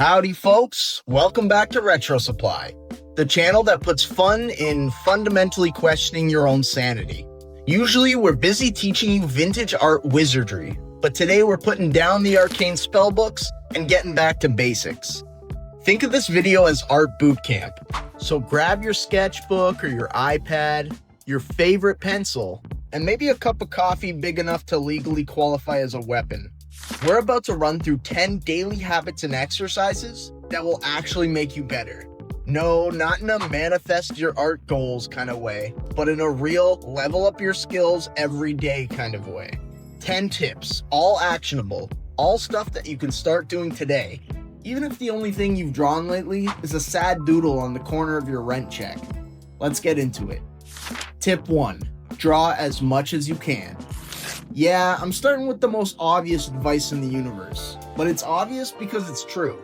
Howdy folks, welcome back to RetroSupply, the channel that puts fun in fundamentally questioning your own sanity. Usually we're busy teaching you vintage art wizardry, but today we're putting down the arcane spellbooks and getting back to basics. Think of this video as art boot camp. So grab your sketchbook or your iPad, your favorite pencil, and maybe a cup of coffee big enough to legally qualify as a weapon. We're about to run through 10 daily habits and exercises that will actually make you better. No, not in a manifest your art goals kind of way, but in a real level up your skills every day kind of way. 10 tips, all actionable, all stuff that you can start doing today, even if the only thing you've drawn lately is a sad doodle on the corner of your rent check. Let's get into it. Tip 1, draw as much as you can. Yeah, I'm starting with the most obvious advice in the universe, but it's obvious because it's true.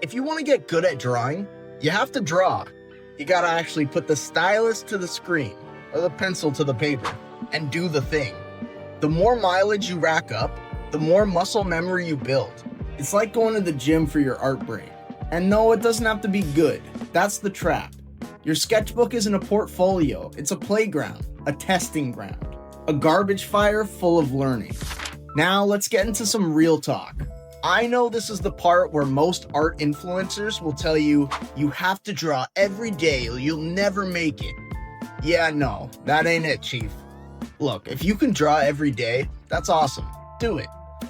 If you want to get good at drawing, you have to draw. You gotta actually put the stylus to the screen, or the pencil to the paper, and do the thing. The more mileage you rack up, the more muscle memory you build. It's like going to the gym for your art brain. And no, it doesn't have to be good. That's the trap. Your sketchbook isn't a portfolio, it's a playground, a testing ground. A garbage fire full of learning. Now let's get into some real talk. I know this is the part where most art influencers will tell you, you have to draw every day or you'll never make it. Yeah, no, that ain't it, chief. Look, if you can draw every day, that's awesome, do it.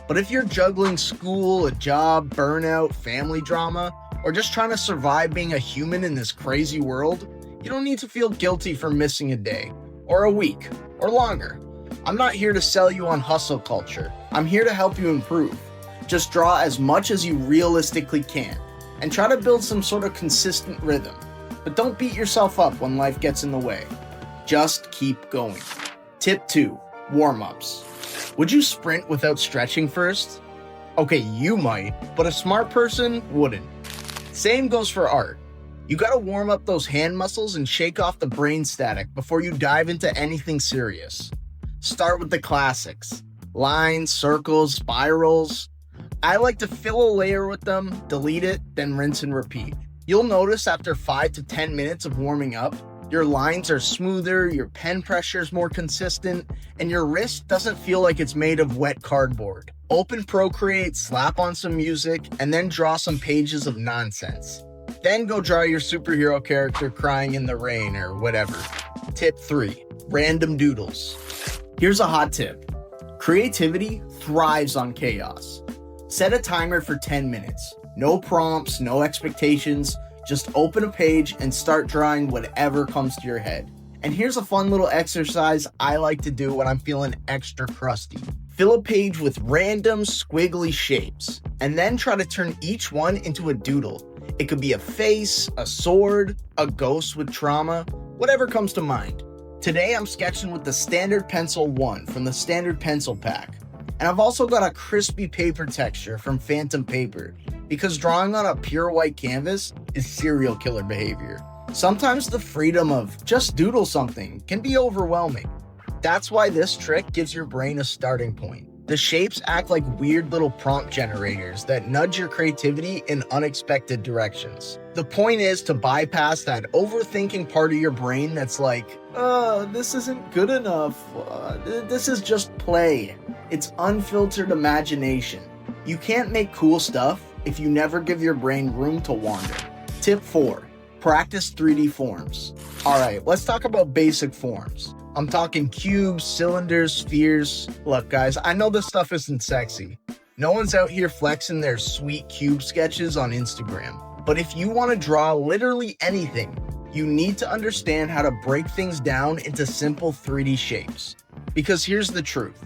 But if you're juggling school, a job, burnout, family drama, or just trying to survive being a human in this crazy world, you don't need to feel guilty for missing a day, or a week, or longer. I'm not here to sell you on hustle culture. I'm here to help you improve. Just draw as much as you realistically can, and try to build some sort of consistent rhythm. But don't beat yourself up when life gets in the way. Just keep going. Tip 2, warm-ups. Would you sprint without stretching first? Okay, you might, but a smart person wouldn't. Same goes for art. You gotta warm up those hand muscles and shake off the brain static before you dive into anything serious. Start with the classics. Lines, circles, spirals. I like to fill a layer with them, delete it, then rinse and repeat. You'll notice after 5 to 10 minutes of warming up, your lines are smoother, your pen pressure is more consistent, and your wrist doesn't feel like it's made of wet cardboard. Open Procreate, slap on some music, and then draw some pages of nonsense. Then go draw your superhero character crying in the rain or whatever. Tip 3, random doodles. Here's a hot tip. Creativity thrives on chaos. Set a timer for 10 minutes. No prompts, no expectations. Just open a page and start drawing whatever comes to your head. And here's a fun little exercise I like to do when I'm feeling extra crusty. Fill a page with random squiggly shapes, and then try to turn each one into a doodle. It could be a face, a sword, a ghost with trauma, whatever comes to mind. Today I'm sketching with the Standard Pencil 1 from the Standard Pencil Pack. And I've also got a crispy paper texture from Phantom Paper, because drawing on a pure white canvas is serial killer behavior. Sometimes the freedom of just doodle something can be overwhelming. That's why this trick gives your brain a starting point. The shapes act like weird little prompt generators that nudge your creativity in unexpected directions. The point is to bypass that overthinking part of your brain that's like, this isn't good enough, this is just play. It's unfiltered imagination. You can't make cool stuff if you never give your brain room to wander. Tip 4, practice 3D forms. Alright, let's talk about basic forms. I'm talking cubes, cylinders, spheres. Look guys, I know this stuff isn't sexy. No one's out here flexing their sweet cube sketches on Instagram. But if you want to draw literally anything, you need to understand how to break things down into simple 3D shapes. Because here's the truth.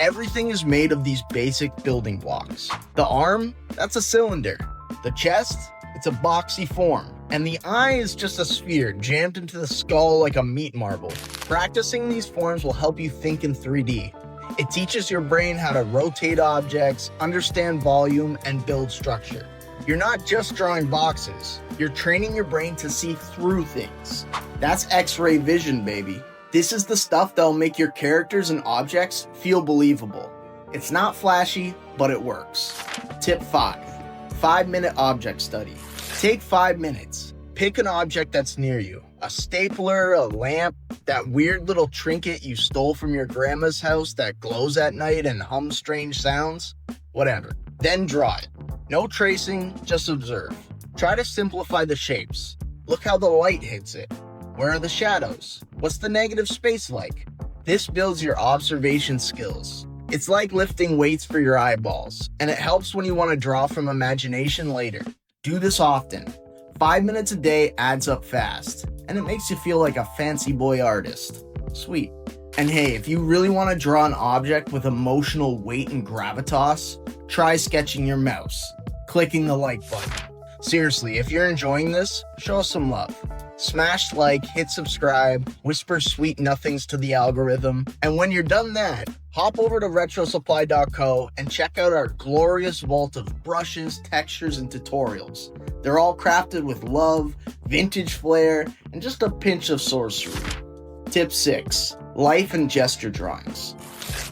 Everything is made of these basic building blocks. The arm, that's a cylinder. The chest, it's a boxy form. And the eye is just a sphere jammed into the skull like a meat marble. Practicing these forms will help you think in 3D. It teaches your brain how to rotate objects, understand volume, and build structure. You're not just drawing boxes, you're training your brain to see through things. That's X-ray vision, baby. This is the stuff that'll make your characters and objects feel believable. It's not flashy, but it works. Tip 5. 5-minute object study. Take 5 minutes. Pick an object that's near you. A stapler, a lamp, that weird little trinket you stole from your grandma's house that glows at night and hums strange sounds. Whatever. Then draw it. No tracing, just observe. Try to simplify the shapes. Look how the light hits it. Where are the shadows? What's the negative space like? This builds your observation skills. It's like lifting weights for your eyeballs, and it helps when you want to draw from imagination later. Do this often. 5 minutes a day adds up fast, and it makes you feel like a fancy boy artist. Sweet. And hey, if you really want to draw an object with emotional weight and gravitas, try sketching your mouse, clicking the like button. Seriously, if you're enjoying this, show us some love. Smash like, hit subscribe, whisper sweet nothings to the algorithm, and when you're done that, hop over to RetroSupply.co and check out our glorious vault of brushes, textures, and tutorials. They're all crafted with love, vintage flair, and just a pinch of sorcery. Tip 6. Life and gesture drawings.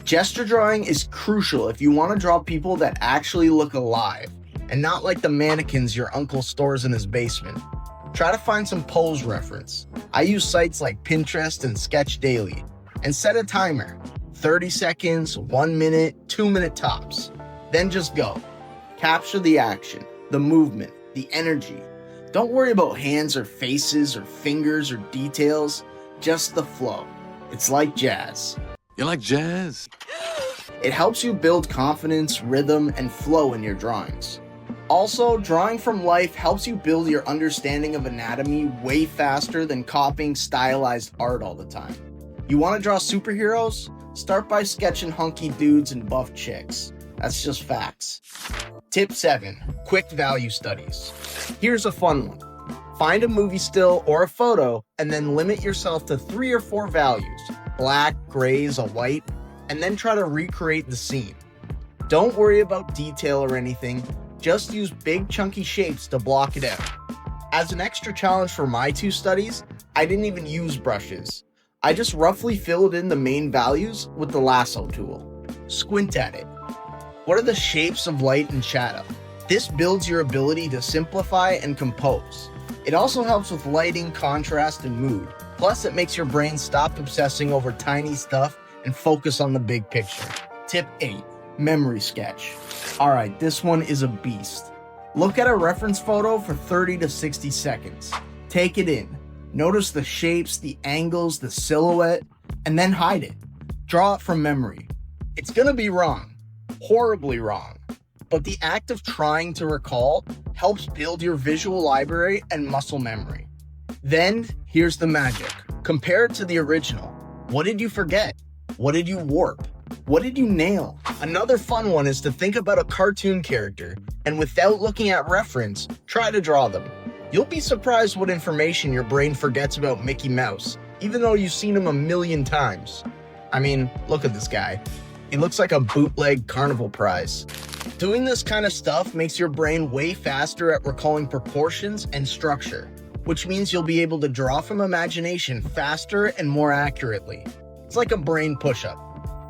Gesture drawing is crucial if you want to draw people that actually look alive, and not like the mannequins your uncle stores in his basement. Try to find some pose reference. I use sites like Pinterest and Sketch Daily, and set a timer. 30 seconds, 1 minute, 2 minute tops. Then just go. Capture the action, the movement, the energy. Don't worry about hands or faces or fingers or details, just the flow. It's like jazz. You like jazz? It helps you build confidence, rhythm, and flow in your drawings. Also, drawing from life helps you build your understanding of anatomy way faster than copying stylized art all the time. You want to draw superheroes? Start by sketching hunky dudes and buff chicks. That's just facts. Tip 7. Quick value studies. Here's a fun one. Find a movie still or a photo and then limit yourself to 3 or 4 values, black, grays, a white, and then try to recreate the scene. Don't worry about detail or anything. Just use big chunky shapes to block it out. As an extra challenge for my 2 studies, I didn't even use brushes. I just roughly filled in the main values with the lasso tool. Squint at it. What are the shapes of light and shadow? This builds your ability to simplify and compose. It also helps with lighting, contrast, and mood. Plus, it makes your brain stop obsessing over tiny stuff and focus on the big picture. Tip 8. Memory sketch. Alright, this one is a beast. Look at a reference photo for 30 to 60 seconds. Take it in. Notice the shapes, the angles, the silhouette, and then hide it. Draw it from memory. It's gonna be wrong. Horribly wrong. But the act of trying to recall helps build your visual library and muscle memory. Then, here's the magic. Compare it to the original. What did you forget? What did you warp? What did you nail? Another fun one is to think about a cartoon character, and without looking at reference, try to draw them. You'll be surprised what information your brain forgets about Mickey Mouse, even though you've seen him a million times. I mean, look at this guy. He looks like a bootleg carnival prize. Doing this kind of stuff makes your brain way faster at recalling proportions and structure, which means you'll be able to draw from imagination faster and more accurately. It's like a brain push-up.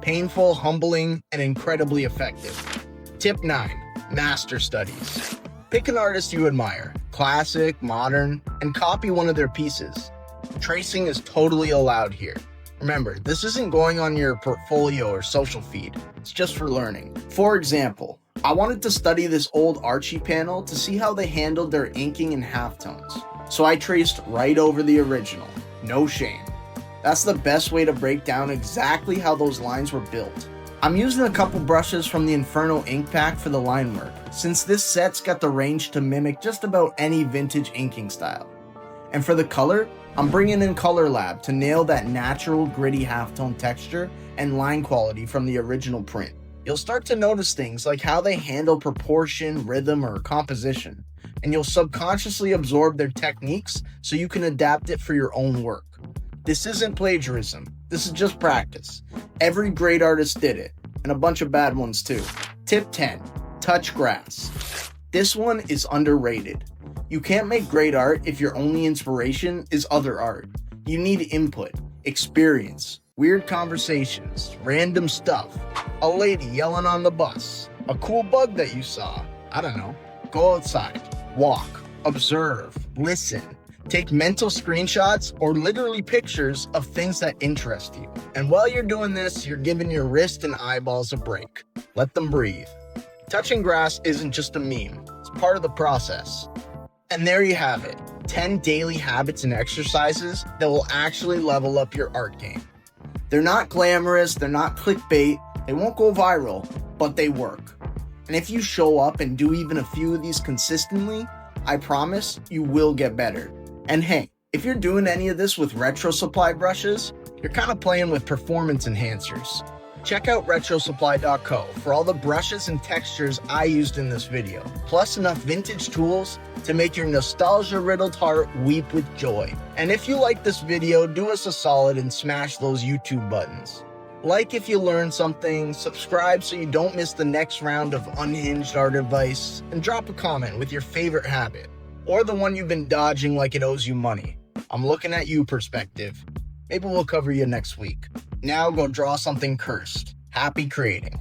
Painful, humbling, and incredibly effective. Tip 9. Master studies. Pick an artist you admire, classic, modern, and copy one of their pieces. Tracing is totally allowed here. Remember, this isn't going on your portfolio or social feed. It's just for learning. For example, I wanted to study this old Archie panel to see how they handled their inking and halftones. So I traced right over the original. No shame. That's the best way to break down exactly how those lines were built. I'm using a couple brushes from the Inferno ink pack for the line work, since this set's got the range to mimic just about any vintage inking style. And for the color, I'm bringing in Color Lab to nail that natural gritty halftone texture and line quality from the original print. You'll start to notice things like how they handle proportion, rhythm, or composition, and you'll subconsciously absorb their techniques so you can adapt it for your own work. This isn't plagiarism, this is just practice. Every great artist did it, and a bunch of bad ones too. Tip 10. Touch grass. This one is underrated. You can't make great art if your only inspiration is other art. You need input, experience, weird conversations, random stuff, a lady yelling on the bus, a cool bug that you saw, I don't know. Go outside, walk, observe, listen, take mental screenshots or literally pictures of things that interest you. And while you're doing this, you're giving your wrist and eyeballs a break. Let them breathe. Touching grass isn't just a meme, it's part of the process. And there you have it, 10 daily habits and exercises that will actually level up your art game. They're not glamorous, they're not clickbait, they won't go viral, but they work. And if you show up and do even a few of these consistently, I promise you will get better. And hey, if you're doing any of this with RetroSupply brushes, you're kind of playing with performance enhancers. Check out RetroSupply.co for all the brushes and textures I used in this video, plus enough vintage tools to make your nostalgia-riddled heart weep with joy. And if you like this video, do us a solid and smash those YouTube buttons. Like if you learned something, subscribe so you don't miss the next round of unhinged art advice, and drop a comment with your favorite habit, or the one you've been dodging like it owes you money. I'm looking at you, perspective. Maybe we'll cover you next week. Now go draw something cursed. Happy creating.